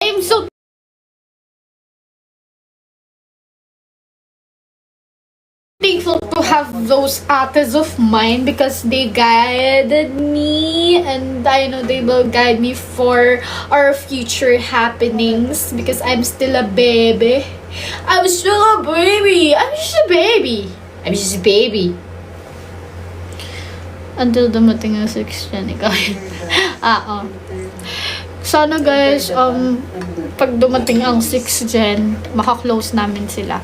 I'm so thankful to have those ates of mine because they guided me, and I know they will guide me for our future happenings because I'm still a baby. I'm still a baby. I'm just a baby. I'm just a baby. Until dumating ang 6th gen, ikaw. Sana guys, pag dumating ang 6th gen, makaklose namin sila.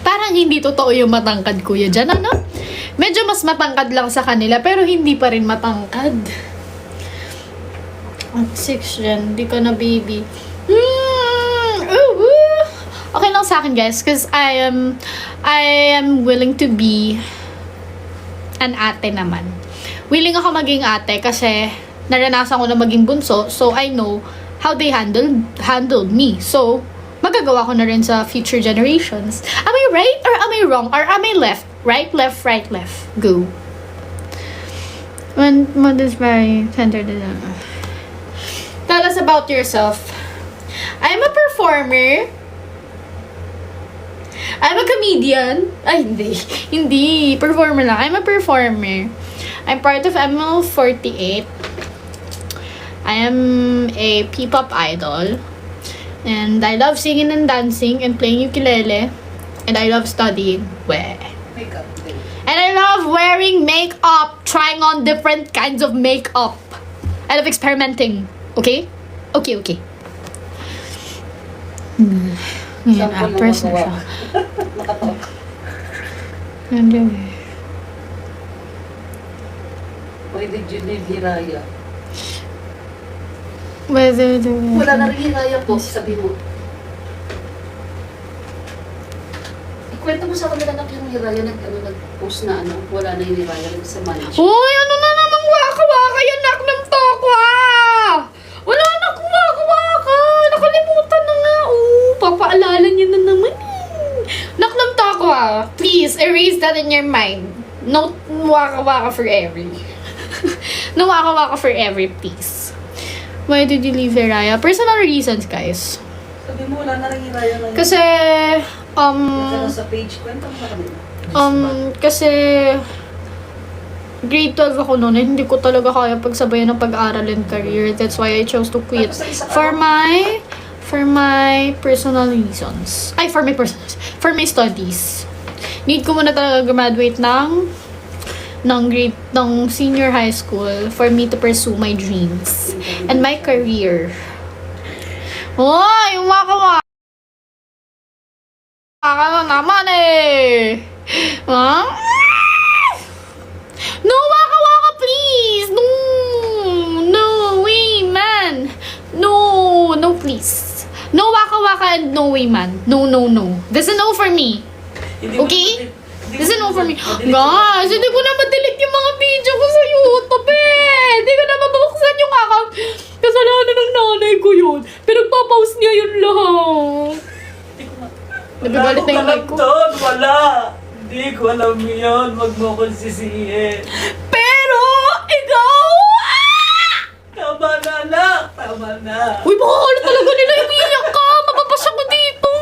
Parang hindi totoo yung matangkad kuya dyan, ano? Medyo mas matangkad lang sa kanila, pero hindi pa rin matangkad. Ang 6th gen, di ka na baby. Okay lang sa akin guys, because I am willing to be an ate naman. Willing ako maging ate kasi naranasan ko na maging bunso, so I know how they handled me. So, magagawa ko na rin sa future generations. Am I right or am I wrong? Or am I left? Right, left, right, left. Go. When is very centered. Tell us about yourself. I'm a performer. I'm a comedian. Ay, hindi. Hindi. Performer lang. I'm a performer. I'm part of ML48. I am a P-pop idol. And I love singing and dancing and playing ukulele. And I love studying. Makeup. And I love wearing makeup. Trying on different kinds of makeup. I love experimenting. Okay? Okay. Ngayon, actress na siya. Nakatok. Why did you leave Hiraya? Wala na rin Hiraya po, sabi mo. Ikwento mo sa kanila na yung Hiraya nag-post na wala na yung Hiraya sa manage. Uy, ano na namang waka-waka yan, nak ng tokwa! Wala na akong waka-waka! Nakalimutan na nga, papaalala niyo na naman Nak ng tokwa, please erase that in your mind. No waka-waka forever. No waka-waka forever, please. Why did you leave Hiraya? Personal reasons, guys. Sabi mo, wala na rin Hiraya ngayon. Kasi, sa page, kwento mo sa kanila. kasi grade 12 ako noon, hindi ko talaga kaya pagsabayan ng pag-aaral and career. That's why I chose to quit for my personal reasons. Ay, for my studies. Need ko muna talaga graduate ng senior high school for me to pursue my dreams and my career. Oh, yung waka-waka na naman eh. Huh? No, waka-waka, please. No way, man. No, please. No waka-waka and no way, man. No. That's a no for me. Okay? This is no for me. Guys, hindi ko na ma-delete yung mga video ko sa YouTube eh. Hindi ko na mabuksan yung account. Kasalanan ng nanay ko yun. Pinagpapost niya yun lahat. Nagagalit na yung mic ko. Wala. Hindi ko alam yun. Wag mo akong sisihin. Pero, ikaw! Tama na, anak. Tama na. Uy, mahal talaga nila. Umiiyak ka. Mapapasya ko dito.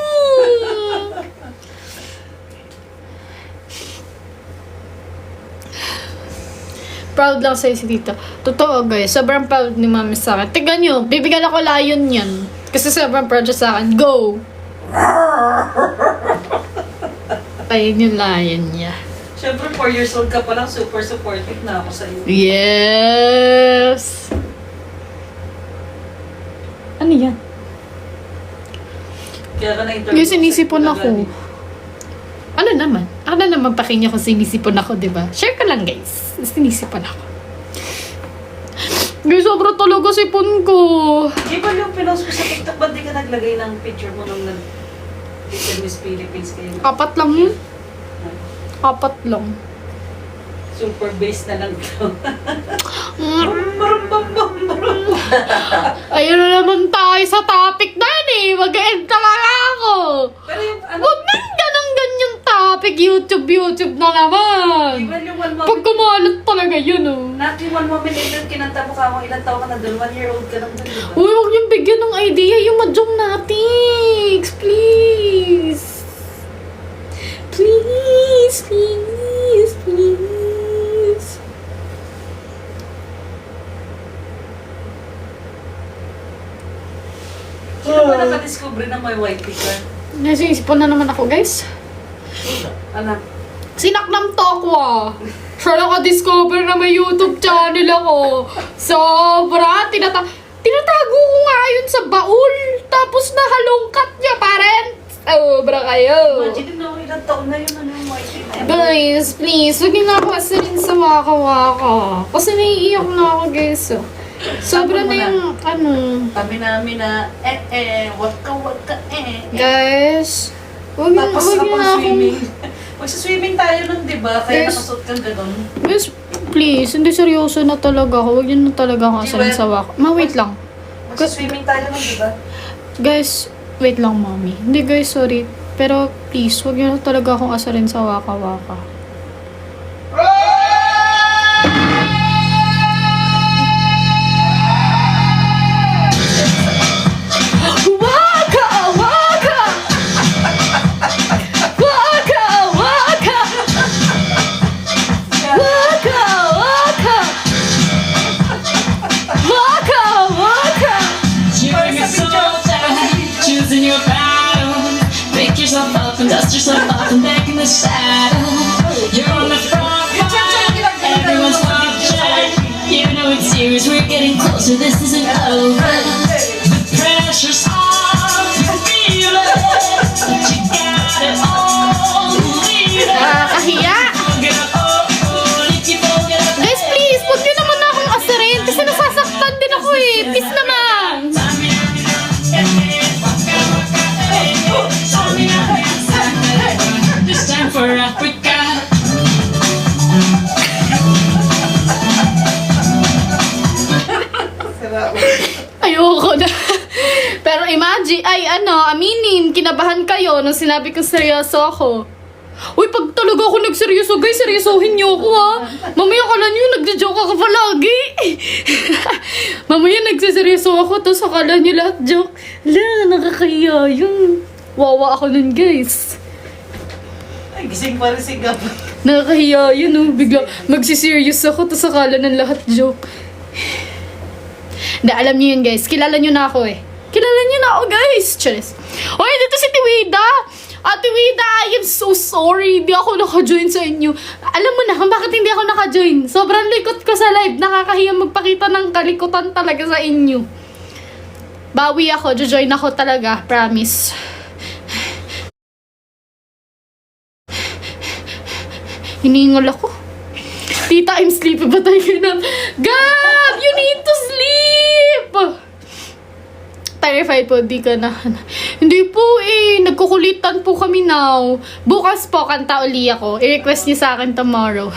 Proud lang sa'yo si Tita. Totoo guys, sobrang proud ni Mami sa akin. Tignan nyo, bibigyan ako layon yan. Kasi sobrang proud siya sa akin. Go! Ayun yung lion niya. Siyempre, 4 years old ka pa lang, super supportive na ako sa'yo. Yes! Ano yan? Kaya ka na-interview. Yung sinisipon ako. Ano naman? Ano naman pakinya kung sinisipon ako, diba? Share ko lang, guys. Sinisipon ako. Guys, sobrang talaga sipon ko. Di ba yung pinost ko sa TikTok, ba't di ka naglagay ng picture mo nung Little Miss Philippines kayo? 4 lang yun. 4 lang. Super base na lang ito. Ayun na naman tayo sa topic na yun eh. Mag-end talaga ako. Pero yung Huwag nang ganang-ganyan topic. YouTube na naman. Even yung one month. Pag kumalat talaga yun oh. Not yung 1 mo, Minito, kinanta mo ka mo, ilang taon ka na doon? 1 year old ka lang doon, di ba? Uy, huwag niyong bigyan ng idea yung Mahjong natin. Please. Please, please, please. Sino ba nakadiscover na may white ka? Nasisipan na naman ako, guys. Anak. Sinaklam to ako ah. Siya naka-discover na may YouTube channel ako. Sobra. Tinatago ko nga yun sa baul. Tapos nahalongkat niya, parents. Sobra kayo. Imagine na ilang taon na yun, ano yung white na yun. Guys, please, huwag niyo na ako asarin sa waka-waka. Kasi naiiyak na ako, guys. Sobra na yung, ano. Kami namin na, waka, Guys, huwag niyo Tapos na kapag akong... swimming. Magsa-swimming tayo nun, di ba? Kaya Yes. nakasuot kang gano'n. Guys, please, hindi seryoso na talaga ako. Huwag niyo na talaga ako asarin sa waka. Wait lang. Magsa-swimming tayo nun, di ba? Guys, wait lang, mommy. Hindi, guys, sorry. Pero, please, huwag niyo na talaga akong asarin sa waka-waka. Waka! Waka! Waka! Waka! Waka! Waka! Waka! Waka! You're a soldier, choosing your battle. Pick yourself up and dust yourself off and back in the saddle. You're on the front line, everyone's watching. You know it's serious, we're getting closer, this isn't over. The pressure's on, you feel it, but you got it all. Leave it, Nakakahiya! get up, oh, if you get up. Guys, please, huwag niyo naman akong asarin kasi nasasaktan din ako eh. Peace naman! This time for Africa. Ayoko na. Pero imagine, aminin, kinabahan kayo nung sinabi ko seryoso ako. Uy, pag talaga ako nagseryoso, guys, seryosohin niyo ako, ha? Mamaya akala niyo, nagja-joke ako palagi. Mamaya nagsiseryoso ako, tapos akala niyo lahat joke. Wala, nakakahiya yun. Wawa ako nun, guys. Ay, gising pa rin si Gab. Nakakahiya yun, oh. Bigla magsiserious ako, tapos akala ng lahat joke. Hindi, alam niyo yun, guys. Kilala niyo na ako, eh. Kilala niyo na ako, guys. Charis. Oy, dito si Tiwida. Ate Wida, I am so sorry. Hindi ako naka-join sa inyo. Alam mo na kung bakit hindi ako naka-join. Sobrang likot ko sa live. Nakakahiya magpakita ng kalikutan talaga sa inyo. Bawi ako. Jojoin ako talaga. Promise. Hiningal ako. Tita, I'm sleepy. Ba't tayo na? Gab! You need to sleep! Terrified po, di ka na. Hindi po eh, nagkukulitan po kami now. Bukas po, kanta uli ako. I-request niyo sa akin tomorrow.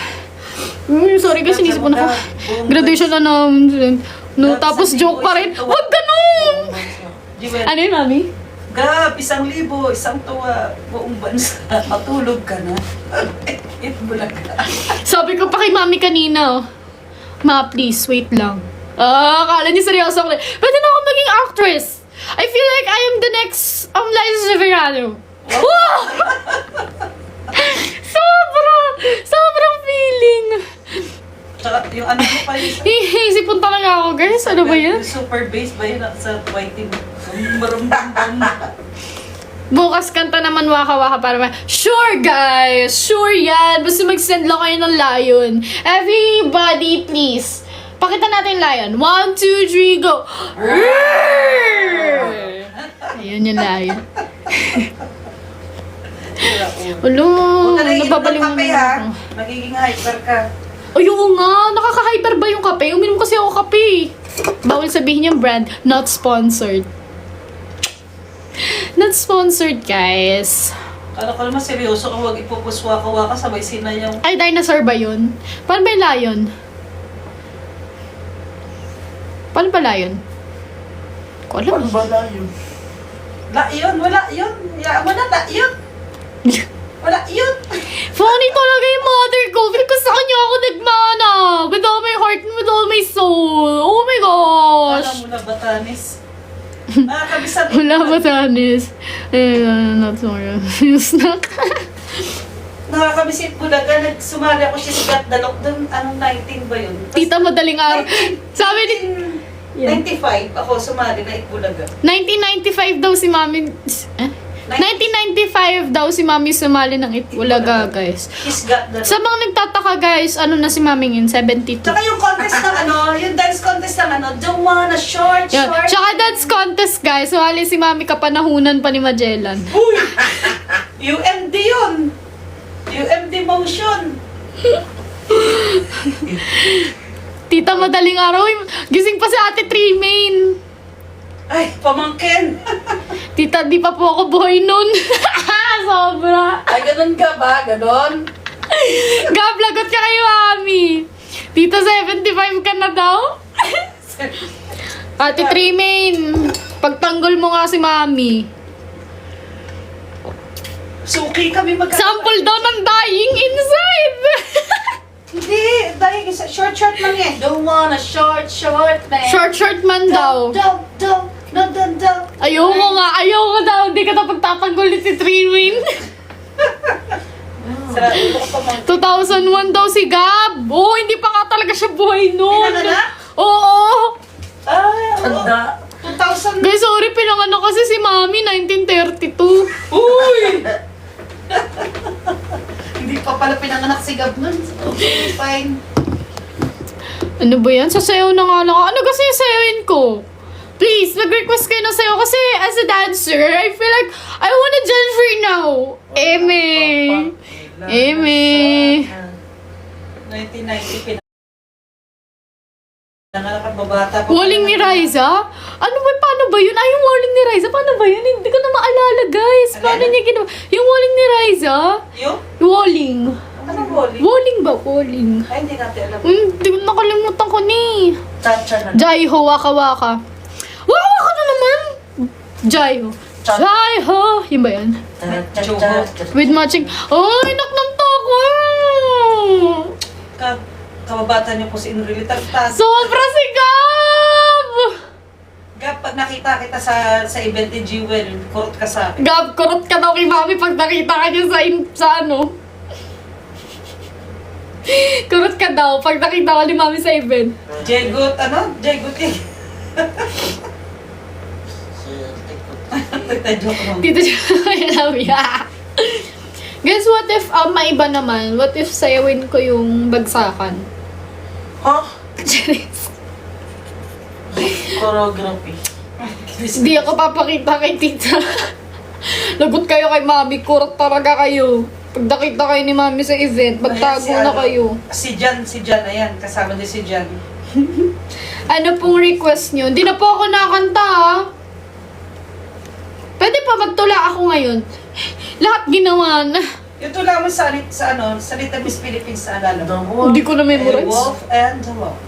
Sorry kasi nisip ko na graduation na namin. No, tapos joke pa rin. Wag ganun! Jewel, Ano yun, mami? Gab, 1,000, isang tuwa, buong bansa. Matulog ka na. Bulaga. Sabi ko pa kay mami kanina, oh. Ma, please, wait lang. Akala niyo seryoso ako. Pwede na ako maging actress. I feel like I am the next Liza Severano. Wow! Sobrang feeling. Tsaka yung ano mo pa yun. Hihisipon talaga ako, guys. Ano ba yan? Yung super bass ba yun sa whiting? Marumbang. Bukas kanta naman waka-waka para Sure, guys! Sure yan! Basta mag-send lang kayo ng lion. Everybody, please. Pakita natin yung lion. 1, 2, 3, go! Ayun yung lion. Ulo, Huwag ka na iinom ng nababaliw kape, na ha? ako. Magiging hyper ka. Ay, oo nga. Nakaka-hyper ba yung kape? Uminom kasi ako kape. Bawal sabihin yung brand. Not sponsored. Not sponsored, guys. Kala ko naman seryoso kung huwag ipupuswaka-waka sabay sinayang. Ay, dinosaur ba yun? Paano ba yung lion? Paano ba lion? Ko alam. Ba yun? Wala yun. Hayaan mo na, yun. Wala, yun. Funny talaga yung mother ko. Feel ko sa kanya ako nagmana. With all my heart and with all my soul. Oh my gosh. Alam mo na, Batanes. Nakakabisan. Wala ba, Tanis? Eh, not sorry. Yung snack. Nakakabisit Bulaga. Nagsumali ako siya sa Gat Dalok doon. Anong 19 ba yun? Tita, madaling araw. Sabi ni... 95 ako sumali na Bulaga. 1995 daw si Mami... 1995 daw si Mami sumali ng Itbulaga, guys. His Gat Dalok. Sa mga nagtataka, guys, ano na si Mami ngayon? 72. Tsaka yung contest ng yung dance contest ng don't wanna short. Yan. Tsaka dance contest, guys. Sumali si Mami kapanahunan pa ni Magellan. Uy! UMD yun! UMD motion! Tita, madaling araw. Gising pa si Ate Trimain. Ay, pamangkin! Tita, di pa po ako buhay nun. Sobra. Ay, ganun ka ba? Ganon? Gab, lagot ka kay Mami. Tita, 75 ka na daw? Ate Trimain, pagtanggol mo nga si Mami. Suki kami Sample daw ng dying inside. Hindi, dahil short lang eh. Don't wanna short man. Short man daw. Don't. Ayoko daw. Hindi ka daw pagtatanggol ni si Trimain. Sarap ko pamangkin. 2001 daw si Gab. Oh, hindi pa nga talaga siya buhay noon. Pinanganak? Oo. Ah, 2000. Guys, sorry, pinanganak kasi si Mami, 1932. Uy! Hindi pa pala pinanganak si Gab nun. Okay, fine. Ano ba yan? Sasayaw na nga lang ako. Ano kasi sayawin ko? Please, mag-request kayo ng sayaw kasi as a dancer, I feel like I wanna judge for now. Eme. 1990 pinanganak ang babata. Walling ni Riza? Ano ba? Paano ba yun? Yung walling ni Riza? Paano ba yun? Hindi ko na maalala, guys. Paano niya ginawa? Yung walling ni Riza? Yung? Walling. Anong bowling? Walling ba? Walling. Ay, hindi natin alam. Hindi ko nakalimutan ko ni. Cha-cha na. Jaiho, waka-waka. Waka-waka na naman! Jaiho. Jaiho! Yun ba yan? With matching. Oh, inak ng toko! Kababata niyo po si Inrili Tagtag. Sobra si Gab! Gab, pag nakita kita sa event ni Jewel, kurot ka sa akin. Gab, kurot ka daw kay Mami pag nakita ka niya sa ano. Kurot ka daw pag nakita ka ni Mami sa event. Jegot, Jegot eh. Joke lang. Dito siya, I love ya. Guys, what if, maiba naman? What if sayawin ko yung bagsakan? Huh? Charis. Choreography. Hindi ako papakita kay tita. Lagot kayo kay Mami, kurot talaga kayo. Pag nakita kayo ni Mami sa event, magtago na kayo. Si Jan, ayan, kasama din si Jan. Ano pong request nyo? Hindi na po ako nakanta, ha? Pwede pa magtula ako ngayon. Lahat ginawa na. Yung tula mo sa Little Miss Philippines sa alala mo. Hindi ko na A memorize. Wolf and the Wolf.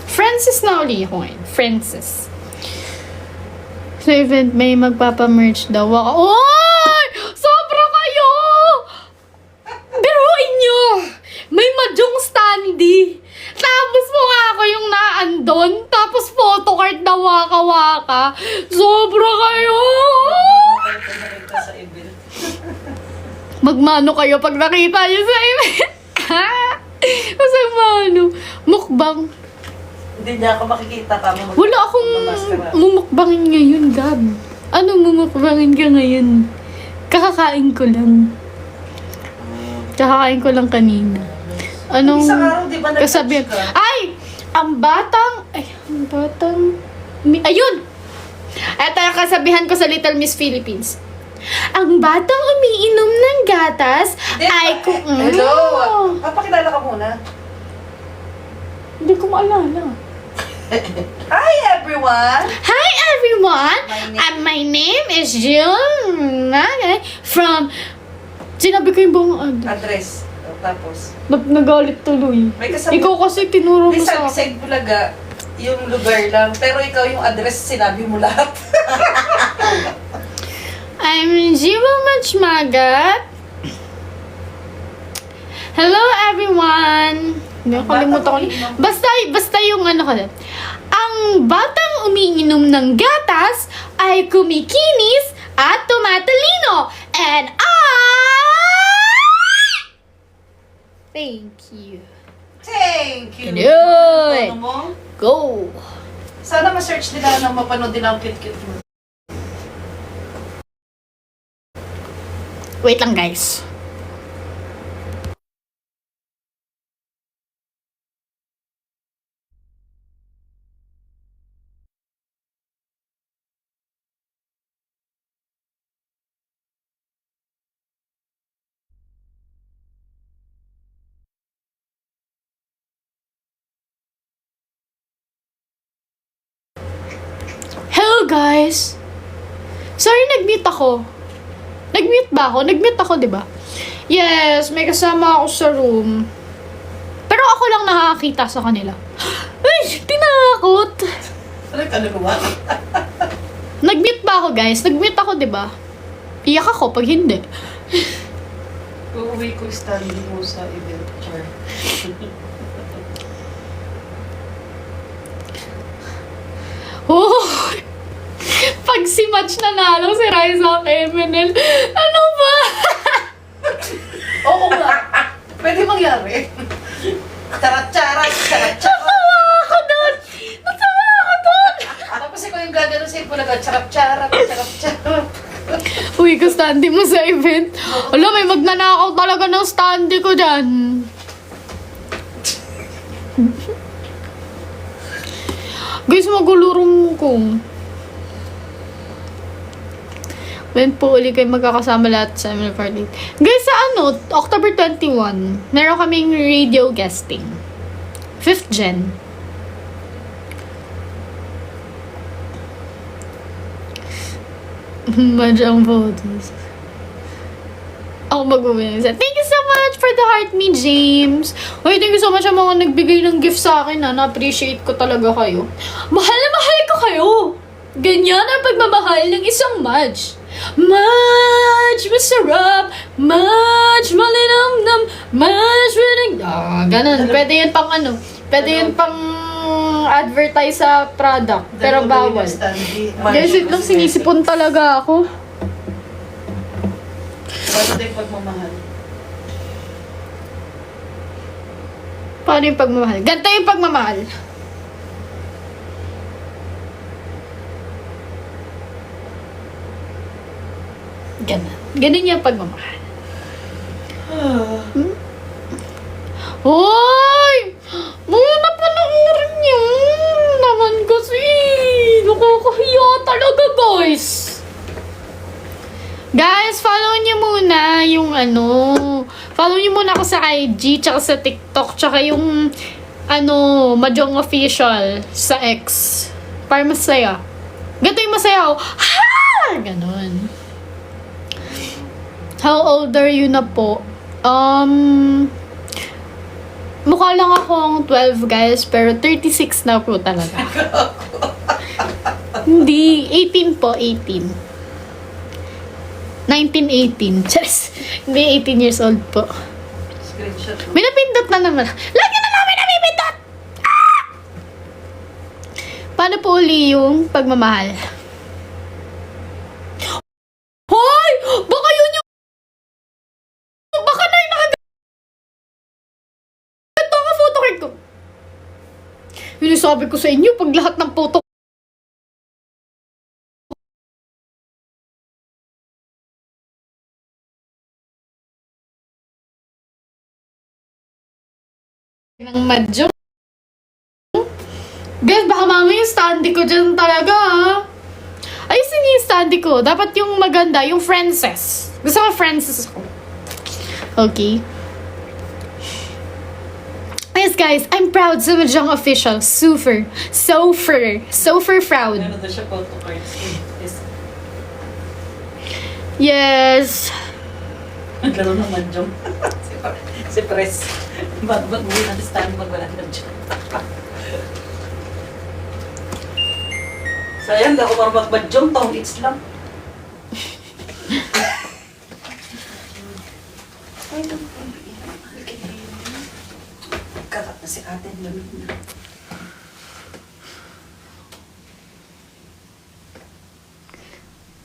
Francis na uli ako ngayon. Francis. Sa event, may magpapamerch daw ako. Oy! Sobra kayo! Biruin nyo! May madyong standee. Tapos mukha ako yung naandon. Tapos photocard na waka-waka. Sobra kayo! Sa event. Magmano kayo pag nakita nyo sa event. Masang mano. Mukbang. Hindi niya ako makikita ka. Wala akong mumukbangin ngayon, Gab. Anong mumukbangin ka ngayon? Kakakain ko lang. Kakakain ko lang kanina. Anong Isang araw, di ba, kasabihan? nag-touch ka? Ay! Ang batang... Ayun! Ito yung kasabihan ko sa Little Miss Philippines. Ang batang umiinom ng gatas ay kung... Hello! Papakilala ka muna. Hindi ko maalala. Hi, everyone! Hi everyone! My My name- name is June from... Sinabi ko yung buong Address. Tapos, Nagalit tuloy. may kasama. Ikaw kasi tinuro mo May sa sabi sa Bulaga, yung lugar lang. Pero ikaw yung address, sinabi mo lahat. I'm Jiwa Machmagat. Hello everyone! Hindi ko kalimutan ko. Basta yung ano ko. Ang batang umiinom ng gatas ay kumikinis at tumatalino. And thank you. Thank you. Good. Ano mo? Go! Sana ma-search nila na mapanood nila ang cute-cute mo. Wait lang guys. Hello guys! Sorry, nag-mute ako. Nag-mute ba ako? Nag-mute ako, di ba? Yes, may kasama ako sa room. Pero ako lang nakakakita sa kanila. Ay, tinakot! Ano ka nagawa? Nag-mute ba ako, guys? Nag-mute ako, di ba? Iyak ako pag hindi. Uuwi ko standing mo sa event, Char. Oh! Pag si Match nanalo si Raisa Emenel, ano ba? Oo nga. Pwede mangyari. Charat-charat, charat-charat. Natawa ako doon! Natawa ako doon! Tapos ikaw yung gagano sa ipo na charat-charat, charat-charat. Uy, ka standy mo sa event. Alam, may magnanakaw talaga ng standy ko dyan. Guys, magulurong ko. When po uli kayo magkakasama lahat sa seminar party. Guys, sa October 21, meron kaming radio guesting. 5th gen. Madyang photos. Ako mag-uwi. Thank you so much for the heart me, James. Uy, thank you so much sa mga nagbigay ng gift sa akin. Na-appreciate ko talaga kayo. Mahal na mahal ko kayo. Ganyan ang pagmamahal ng isang Madge. Madge, masarap. Madge, malinamnam. Madge, ganun. Pwede yan pang Pwede yan pang advertise sa product. Pero bawal. Guys, wait lang, sinisipon talaga ako. Paano tayo pagmamahal? Paano yung pagmamahal? Ganito yung pagmamahal. Ganun. Ganun yung pagmamahal. Hoy! Mga napanoorin niyo. Naman kasi. Nakakahiya talaga, guys. Guys, follow niyo muna yung follow niyo muna ako sa IG, tsaka sa TikTok, tsaka yung Mahjong Official sa X. Para masaya. Ganito yung masaya ako. Ha! Ganon. How old are you na po? Mukha lang akong 12, guys, pero 36 na po talaga. Hindi, 18 po, 18. 1918. Just, hindi, 18 years old po. Screenshot mo. May napindot na naman. Lagi na namin napipindot! Ah! Paano po uli yung pagmamahal? Hoy! Baka yun yung... Baka na yung nakaganto ang photo card ko. Yun yung sabi ko sa inyo, pag lahat ng photo ng Mahjong. Guys, baka mamaya yung standy ko dyan talaga, ha? Ayusin niyo yung standy ko. Dapat yung maganda, yung Frances. Gusto ko Frances ko. Okay. Yes, guys, I'm proud sa Mahjong Official. Super proud. Meron na siya photo cards. Yes. Naglaro ng Mahjong. Si Pres. Ba't mo natin stand pag wala na dyan. Sayang, di ako marunong mag-Mahjong. Tong it's lang. Atin lamig na.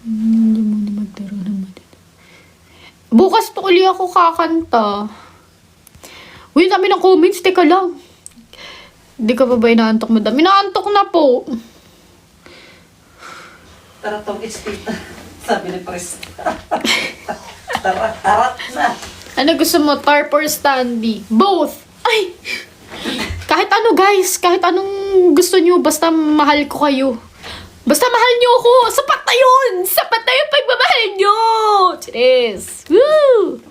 Hindi mo na magdaro ng madali. Bukas pa uli ako kakanta. Uy, dami ng comments. Teka lang. Hindi ka pa ba inaantok, madam? Inaantok na po. Tara tong tita. Sabi ni Pres. Tara, tarat na. Ano gusto mo? Tarp or Standy? Both! Ay! Kahit ano guys, kahit anong gusto nyo, basta mahal ko kayo. Basta mahal nyo ako! Sapat na yun! Sapat na yung pagmamahal nyo! Cheers! Woo!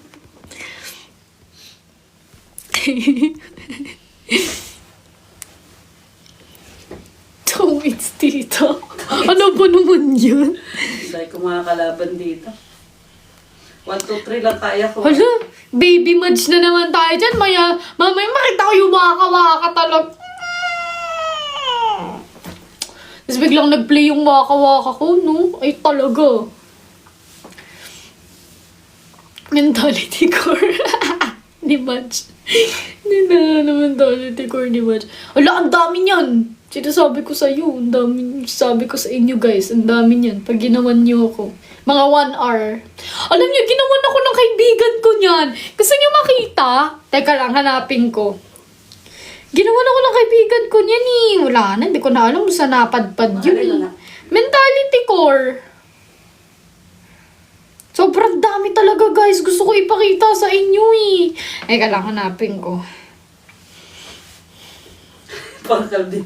It's tita. Ano ba naman yun? Dahil ko mga kalaban dito. 1, 2, 3 lang kaya ko. Hala, baby muds na naman tayo dyan. Mamaya makita ko yung waka-waka talaga. Tapos biglang nag-play yung waka-waka ko, no? Ay, talaga. Mentality core. Ni Muds. Hindi na mentality core ni Muds. Ala, ang dami niyan. Sinasabi ko sa iyo, ang dami, sabi ko sa inyo guys, ang dami niyan. Pag ginawan niyo ako, mga 1 hour. Alam niyo, ginawan ako ng kaibigan ko niyan. Gusto niyo makita? Teka lang, hanapin ko. Ginawan ako ng kaibigan ko niyan eh. Wala na, hindi ko na alam kung saan napadpad yun eh. Mentality core. Sobrang dami talaga guys. Gusto ko ipakita sa inyo eh. Teka lang, hanapin ko. Fan club din.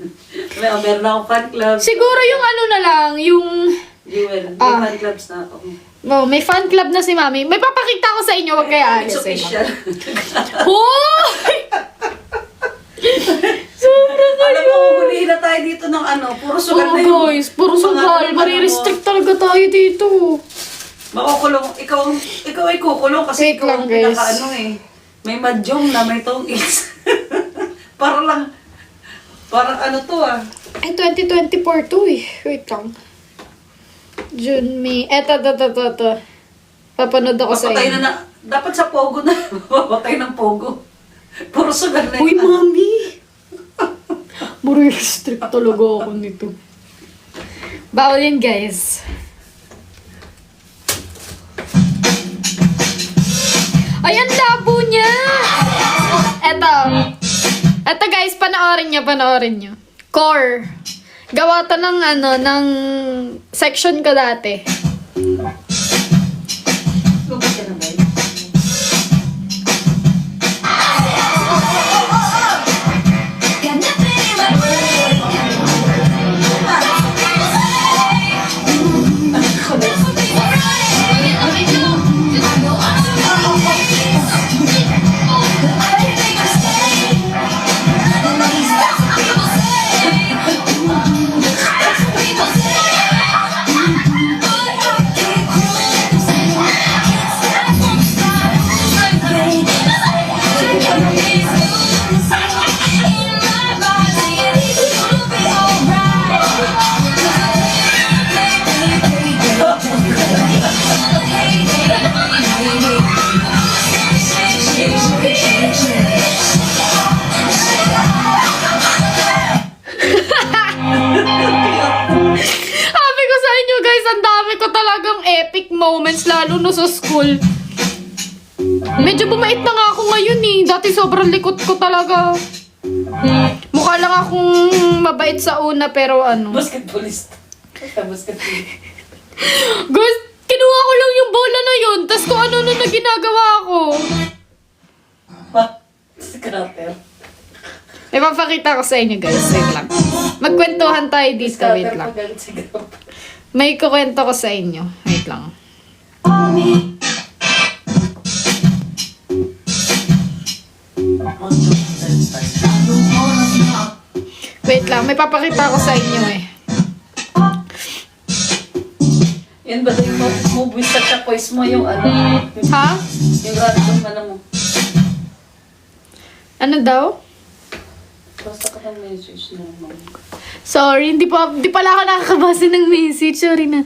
Meron akong fan club. Siguro yung ano na lang, yung... Jewel. May fan clubs na ako. Oh, may fan club na si Mami. May papakita ko sa inyo, wag kaya It's official. Hoy! Sobrang Alam mo, hulihin na tayo dito ng ano. Puro sugal na Oh guys, puro sugal. Marirestrict talaga tayo dito. Makukulong. Ikaw ay kukulong kasi Wait ikaw lang, ang guys. pinaka-ano eh. May madyong na may tongits. Parang ano to ah. Ay, 2024 to eh. Wait lang. June, May. Eto. Papanood ako sa Papatay inyo. na. Dapat sa Pogo na. Papatay ng Pogo. Puro sugal na Uy, yun. Mami! Marirestrict talaga ako nito. Bawal yan, guys. Ay, ang labo niya! Eto guys, panoorin nyo. Core. Gawa to ng section ko dati. Lubos ka na ba yun? Sabi ko sa inyo guys, ang dami ko talagang epic moments, lalo na sa school. Medyo bumait na nga ako ngayon eh. Dati sobrang likot ko talaga. Mukha lang akong mabait sa una pero ano. Basketballist. Basketballist. Guys, kinuha ko lang yung bola na yun. Tas kung ano na ginagawa ko. Scatter. May papakita ko sa inyo guys. Wait lang. Magkwentuhan tayo dito. Wait lang. May kukwento ko sa inyo. Wait lang. Wait lang. May papakita ko sa inyo eh. Yan ba yung movies sa chapoys mo yung ano? Ha? Yung random ano mo? Ano daw? Basta ka ng message na mo. Sorry, di pala ako nakakabasa ng message. Sorry na.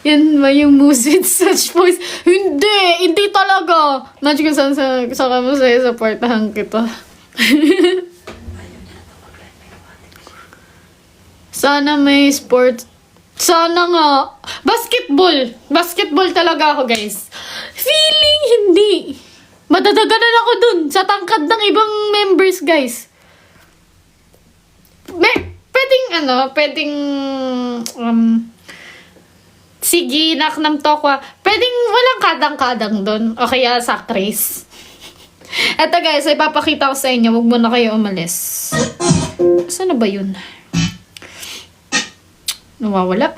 Yan ba yung moves with such voice? Hindi talaga. Magic ko saan sa kamusaya, supportahan kita. Sana may sport. Sana nga. Basketball. Basketball talaga ako, guys. Feeling hindi. Madadaganan ako dun sa tangkad ng ibang members, guys. Pwedeng, sige, naknam tokwa. Pwedeng walang kadang-kadang dun. O kaya sa race. Eto guys, ipapakita ko sa inyo. Huwag muna kayo umalis. Saan na ba yun? Nawawala.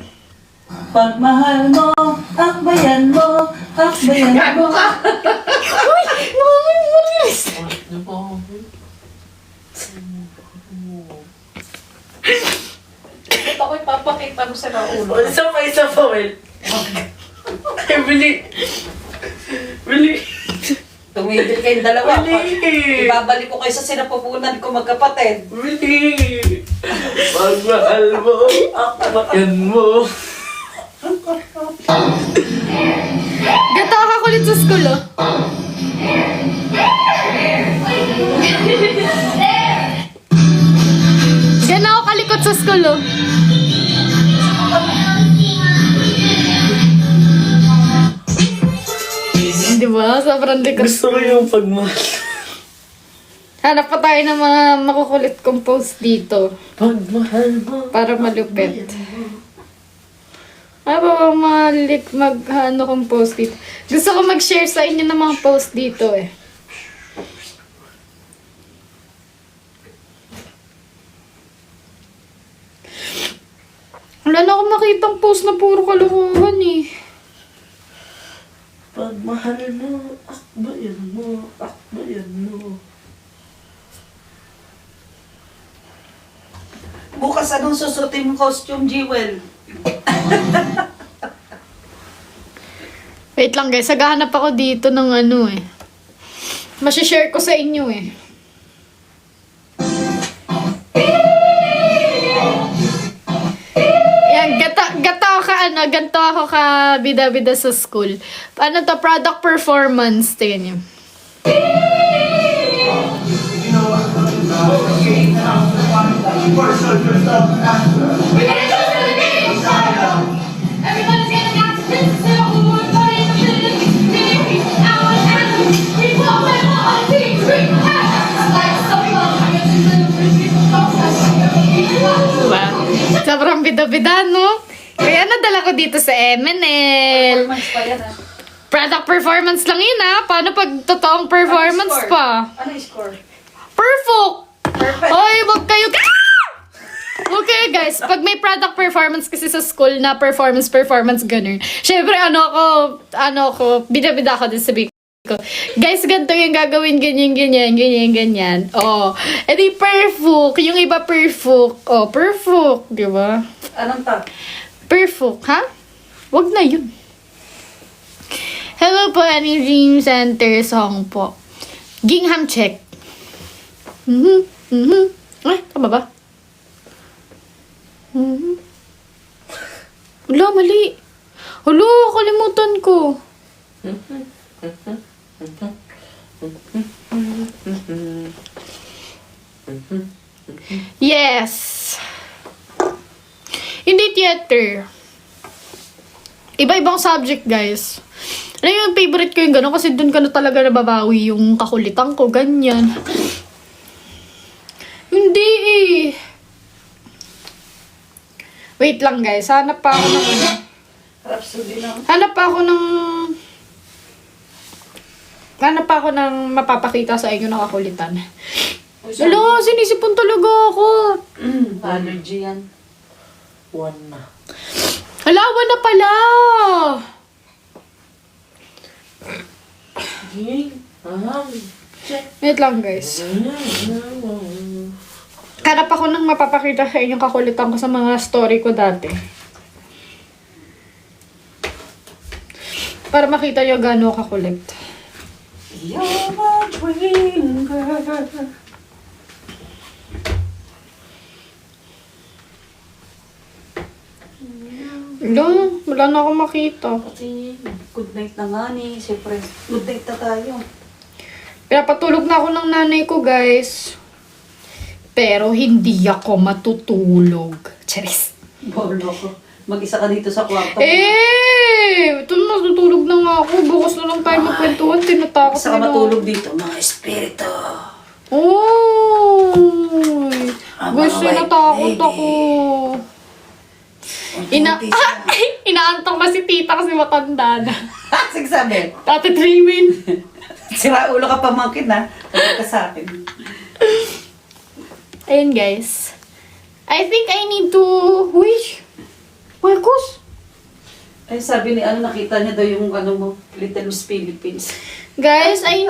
Pagmahal mo, akbayan mo, akbayan mo. Gago ka! Uy! Mami, Maris! Ito ko ipapakita mo sa naulo. Isa pa, Well. Ay, bili. Bili. Tumigil kayong dalawa. Bili. Ibabalik ko kayo sa sinapupunan ko magkapatid. Bili. Pagmahal mo, akbayan mo. Gato ka kulit sa school, oh. Gana ako kalikot sa school, oh. Di ba? Sobrang likot. Gusto ko yung pagmahal. Hanap pa tayo ng mga makukulit kong post dito. Pagmahal mo. Para malupit. Ano ba bang ano kong post dito? Gusto ko mag-share sa inyo ng mga post dito eh. Wala na akong makitang post na puro kalokohan eh. Pagmahal mo, akbayan mo, akbayan mo. Bukas anong susutin mong costume, Jewel? Wait lang guys, naghahanap ako dito ng ano eh. Masishare ko sa inyo eh. Yan, ganto ako ka bida-bida sa school. Ano to, product performance. Tingnan niyo. Diba? Sobrang bida-bida, no? Kaya nadala ko dito sa MNL. Performance pa yan, ha? Product performance lang yun, ha? Paano pag totoong performance Ano score? pa? Ano yung score? Perfect! Perfect. Hoy, wag kayo... Okay guys, pag may product performance kasi sa school na performance, ganun. Syempre, ano ako, bida-bida ako din sabi ko. Guys, ganito yung gagawin, ganyan. Oh, edi perfect. Yung iba perfect. Oh, perfect. Di ba? Anong tag? Perfect, ha? Wag na yun. Hello po, Any Dream Center song po. Gingham check. Ay, tama ba? Wala, mali. Hala, kalimutan ko. Yes. Hindi theater. Iba-ibang subject, guys. Ano yung favorite ko yung gano'n? Kasi dun ka na talaga nababawi yung kakulitan ko, ganyan. Hindi eh. Wait lang guys, hanap pa ako ng Rhapsody lang. Hanap pa ako ng mapapakita sa inyo na kakulitan. Wala, sinisipon talaga ako. Allergy yan. One na. Halawa na pala. Check. Wait lang guys. Hanap ako ng mapapakita sa inyo kakulitan ko sa mga story ko dati. Para makita nyo gaano kakulit. You're my dream girl. Wala na akong makita. Pati good night na nga ni. Siyempre, good night na tayo. Pinapatulog na ako ng nanay ko, guys. Pero hindi ako matutulog. Charis. Bolo ko. Mag-isa ka dito sa kwarto. Ito na, natutulog na nga ako. Bukas na lang tayo magkwentuhan. Tinatakot Isa ka na matulog dito, mga espiritu. Oy! Ang Guys, mga white natakot lady. ako. Inaantok na si tita kasi matanda na. Sige sabi. Tate Trimin. Sira ulo ka pamangkin na. Huwag ka sa akin. Ayun guys. I think I need to... Wish. Marcos. Ay, sabi ni nakita niya daw yung mo, Little Miss Philippines. Guys, I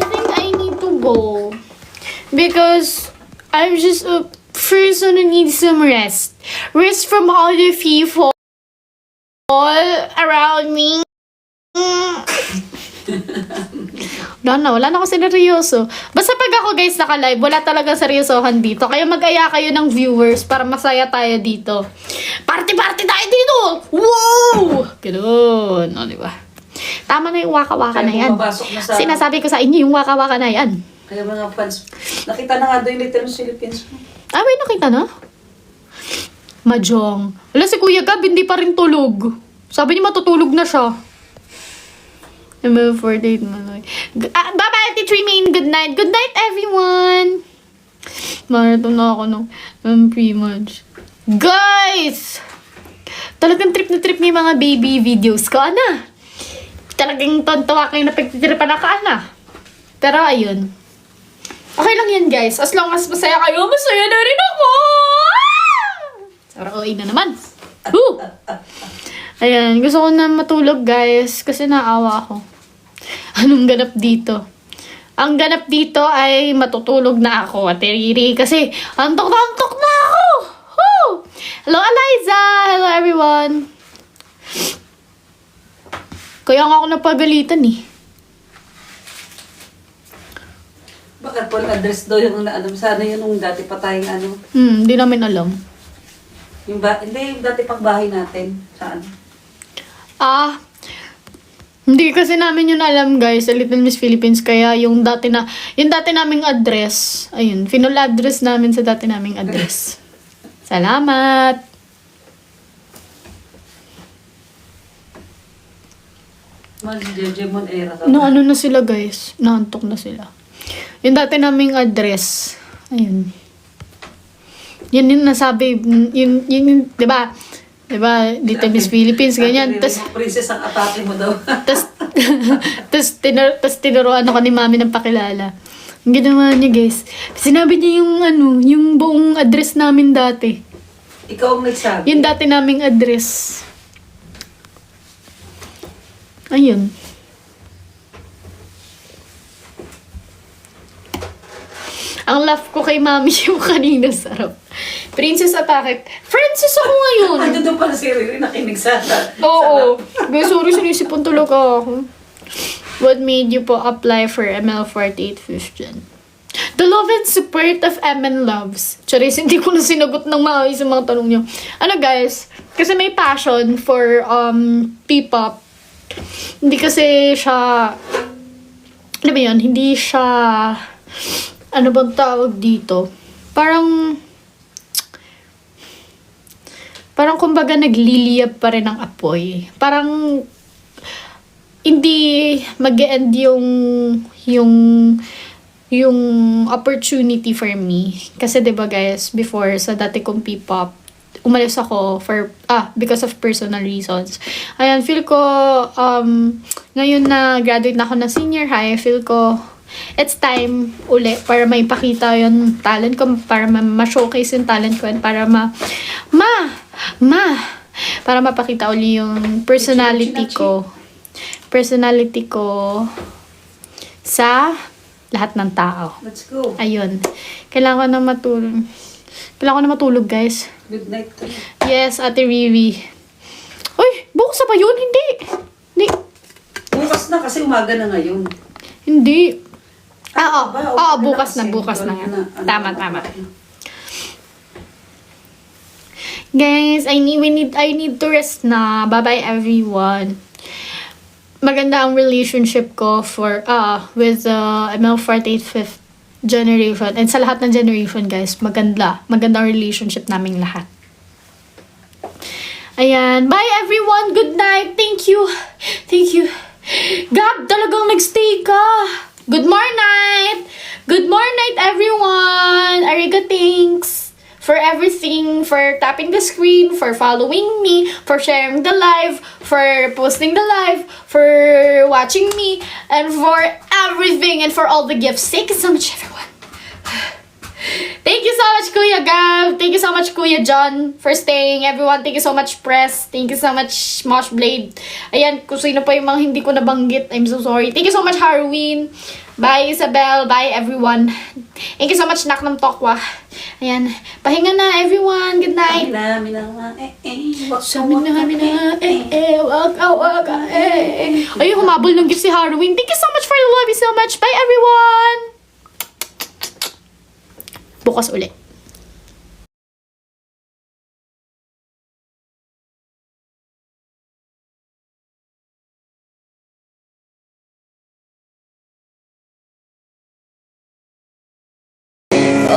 think I need to go. Because I'm just a person who needs some rest. Rest from all the people around me. Wala na ako seryoso. Basta pag ako guys naka-live, wala talaga seryosohan dito. Kaya mag-aya kayo ng viewers para masaya tayo dito. Party-party tayo dito! Wow! Ganun. O, diba? Tama na yung waka-waka na yan. Pumapasok na sa... Sinasabi ko sa inyo yung waka-waka na yan. Kaya mga fans, nakita na nga daw yung Little Miss Philippines mo. Ah, may nakita na? Mahjong. Wala si Kuya Gab, hindi pa rin tulog. Sabi niya matutulog na siya. Number 48 Manoy. Bye-bye, Teacher Main. Good night. Good night, everyone. Marathon na ako ng pre-match. Guys! Talagang trip na trip ni mga baby videos ko, ana. Talagang tontawa kayo na pagtitiripan na ka, ana. Pero ayun. Okay lang yan, guys. As long as masaya kayo, masaya na rin ako! Sarap OA na naman. Woo! Ayan, gusto ko na matulog, guys. Kasi naawa ako. Anong ganap dito? Ang ganap dito ay matutulog na ako, Ate Riri. Kasi antok na ako! Woo! Hello, Eliza! Hello, everyone! Kaya nga ako napagalitan eh. Bakit Paul address daw yung sana yun nung dati pa tayong Hindi namin alam. hindi yung dati pang bahay natin. Saan? Hindi kasi namin yun alam, guys, sa Little Miss Philippines. Kaya yung dati naming address, ayun, final address namin sa dati naming address. Salamat! Mag-Jemon era ka. No, ano na sila, guys. Naantok na sila. Yung dati naming address, ayun. Yun yung nasabi, yun, di ba? Diba, Little Miss Philippines, ganyan. Tapos, princess ang atake mo daw. tas tinuruan ako ni mami ng pakilala. Ang ginawa niya, guys. Sinabi niya yung buong address namin dati. Ikaw ang nagsabi. Yung dati naming address. Ayun. Ang love ko kay mami yung kanina sarap. Princess Atake. Francis ako ngayon. Ando doon pala si Riri nakinig sa... Oo. Guys, sorry, sinisipon talaga ako. What made you po apply for ML48 5th Gen? The love and support of MN Loves. Charis, hindi ko na sinagot ng maayos yung mga tanong niyo. Ano guys, kasi may passion for P-pop. Hindi kasi siya... Ano ba yun? Hindi siya... Ano bang tawag dito? Parang kumbaga nagliliyab pa rin ang apoy. Parang hindi mag-e-end yung opportunity for me. Kasi 'di ba guys, before sa dati kong P-pop, umalis ako because of personal reasons. Ayan, feel ko ngayon na graduate na ako ng senior high, feel ko it's time uli para maipakita yung talent ko, para ma-showcase yung talent ko, and para para mapakita uli yung personality ko sa lahat ng tao. Let's go. Ayun. Kailangan ko na matulog, guys. Good night. Yes, Ate Riri. Uy, bukas na ba yun? Hindi. Bukas na kasi umaga na ngayon. Hindi. Ba? Oo, Umaga bukas na. kasi. Tama. Guys, I need to rest na. Bye-bye everyone. Maganda ang relationship ko with ML48 5th generation, and sa lahat ng generation, guys, maganda ang relationship naming lahat. Ayan. Bye everyone. Good night. Thank you. Thank you. Gab, talagang nagstay ka. Good morning. Good morning everyone. Ariga, thanks for everything, for tapping the screen, for following me, for sharing the live, for posting the live, for watching me, and for everything, and for all the gifts. Thank you so much, everyone. Thank you so much, Kuya Gab. Thank you so much, Kuya John, for staying. Everyone, thank you so much, Press. Thank you so much, Mosh Blade. Ayan, kung sino pa yung mga hindi ko nabanggit, I'm so sorry. Thank you so much, Harwin. Bye, Isabel. Bye, everyone. Thank you so much, Nak ng Tokwa. Ayan, pahinga na, everyone. Good night. Sabi na, Waka. Ayun, humabol ng gift si Harwin. Thank you so much for the love you so much. Bye, everyone. Bukas ulit.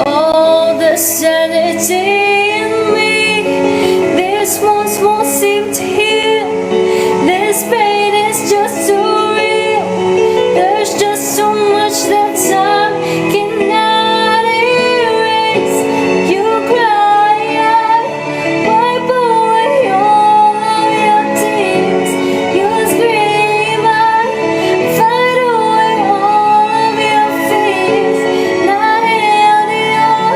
All the sanity in me, this once won't seem to heal. This pain is just too real. There's just so much that time cannot erase. You cry, I wipe away all of your tears. You scream, I fight away all of your fears. Not held your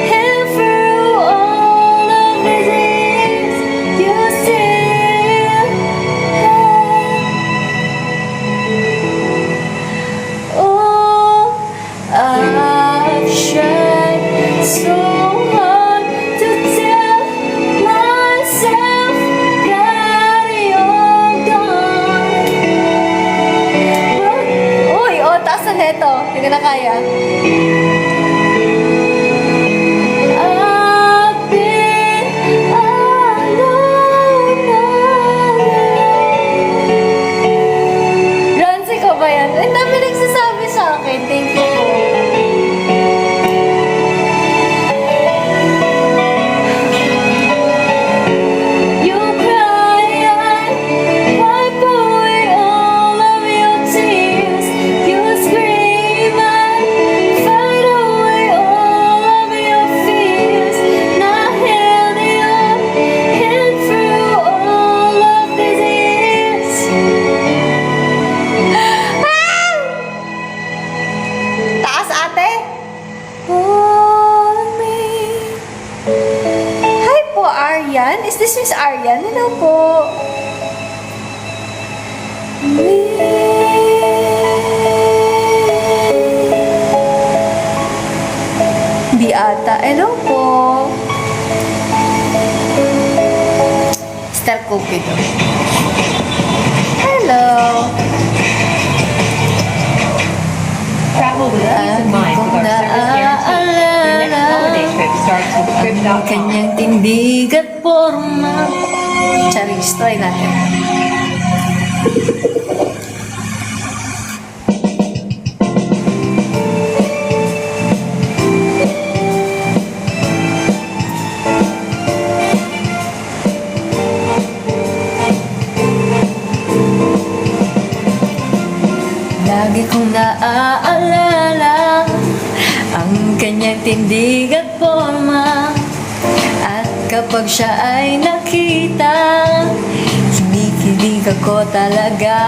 hand through all of these years. You still oh, I've tried so hard to tell myself that you're gone. Uy, oh, taas na neto. Hindi ko na kaya. I've been alone. Rancy ko ba yan? Ang dami nagsasabi sa akin. Thank you po. You cry, I wipe away all of your tears. You scream, I fight away all of your fears. Not held your hand through all of these years. Taas, ate. All of me. Hi po, Aryan. Is this Miss Aryan? Hello po. Di ata. Hello po. Star Cupido. Hello. Travel with peace of mind with our service guarantee. Your next holiday trip starts with trip.com. Kanyang tindig at forma. Charis, try natin. Lagi kong naaalala ang kanyang tindig at forma. At kapag siya ay nakita, kinikilig ako talaga.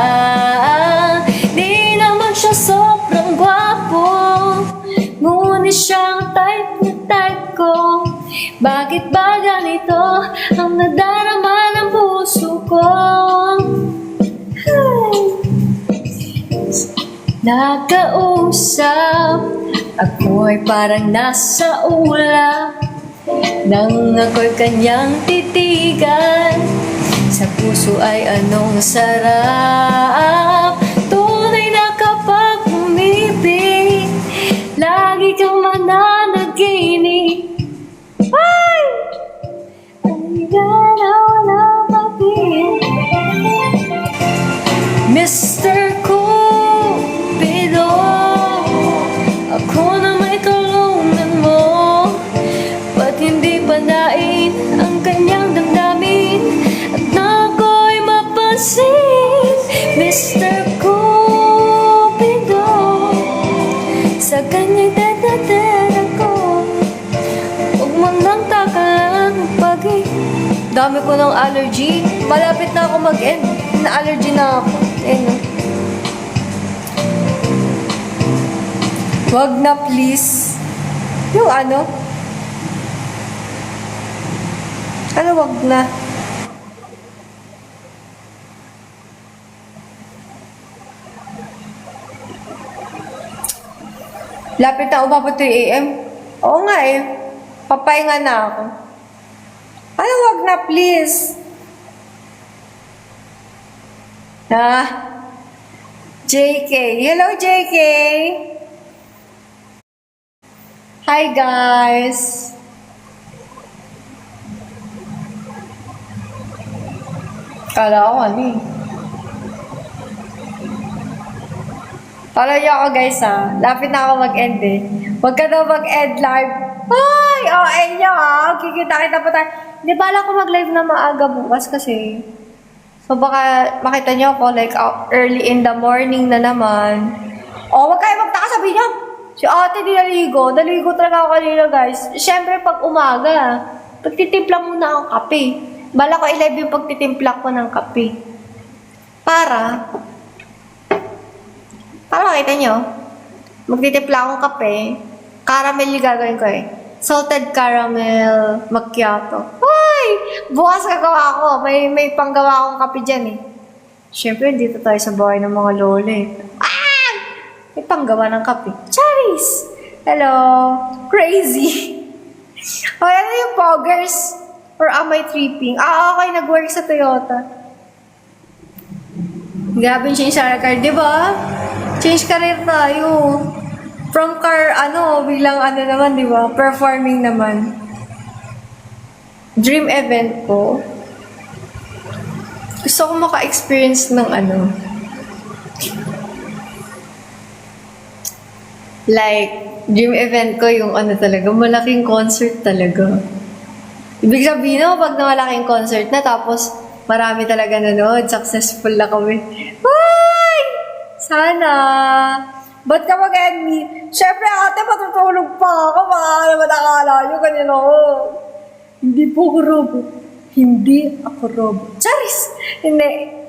Di naman siya sobrang gwapo, ngunit siyang type na type ko. Bakit ba ganito ang nadarama ng puso ko? Nakausap, ako'y parang nasa ulap. Nang ako'y kanyang titigan, sa puso ay anong sarap. Tunay na kapag umibig, lagi kang mananaginip. Ay! Ay, ganaw na pag-ibig. Mr. Cupido, ako na may tulungan mo. Ba't hindi panain ang kanyang damdamin Dami ko ng allergy. Malapit na ako mag-end. Na-allergy na ako. Ayun, no? Wag na, please. Yung ano? Ano wag na? Lapit na umabot 3 AM. Oo nga eh. Papahinga na ako. Ano wag na, please? JK. Hello, JK. Hi, guys. Kala ko ano eh. Follow niyo ako, guys, ha. Lapit na ako mag-end eh. Huwag ka na mag-end live. Ay! OA niyo, ha. Kikita-kita pa tayo. Di bala ko mag-live na maaga bukas kasi. So, baka makita niyo ako like early in the morning na naman. Oh, wag kayo magtaka, sabi niyo. Si ate di naligo. Naligo talaga ako kanina, guys. Siyempre, pag umaga, pagtitimpla muna akong kape. Bala ko i-live yung pagtitimpla ko ng kape. Para makita nyo, magtitimpla akong kape. Caramel yung gagawin ko eh. Salted caramel macchiato. Hoy! Bukas gagawa ako. May panggawa akong kape dyan eh. Siyempre, dito tayo sa bahay ng mga lola eh. Ah! May panggawa ng kape. Charis! Hello! Crazy! O, ano yung poggers? Or am I tripping? Okay, nag-work sa Toyota. Grabe yung change sa car, di ba? Change career tayo. From car, bilang naman, di ba? Performing naman. Dream event ko. Gusto ko maka-experience ng like, dream event ko yung talaga, malaking concert talaga. Ibig sabihin pag na malaking concert na, tapos marami talaga nanood, successful na kami. Ay! Sana! Ba't ka mag-end me? Siyempre, ate, matutulog pa ako. Baka naman akala nyo kanino. Hindi po ako robot. Hindi ako robot. Charis! Hindi.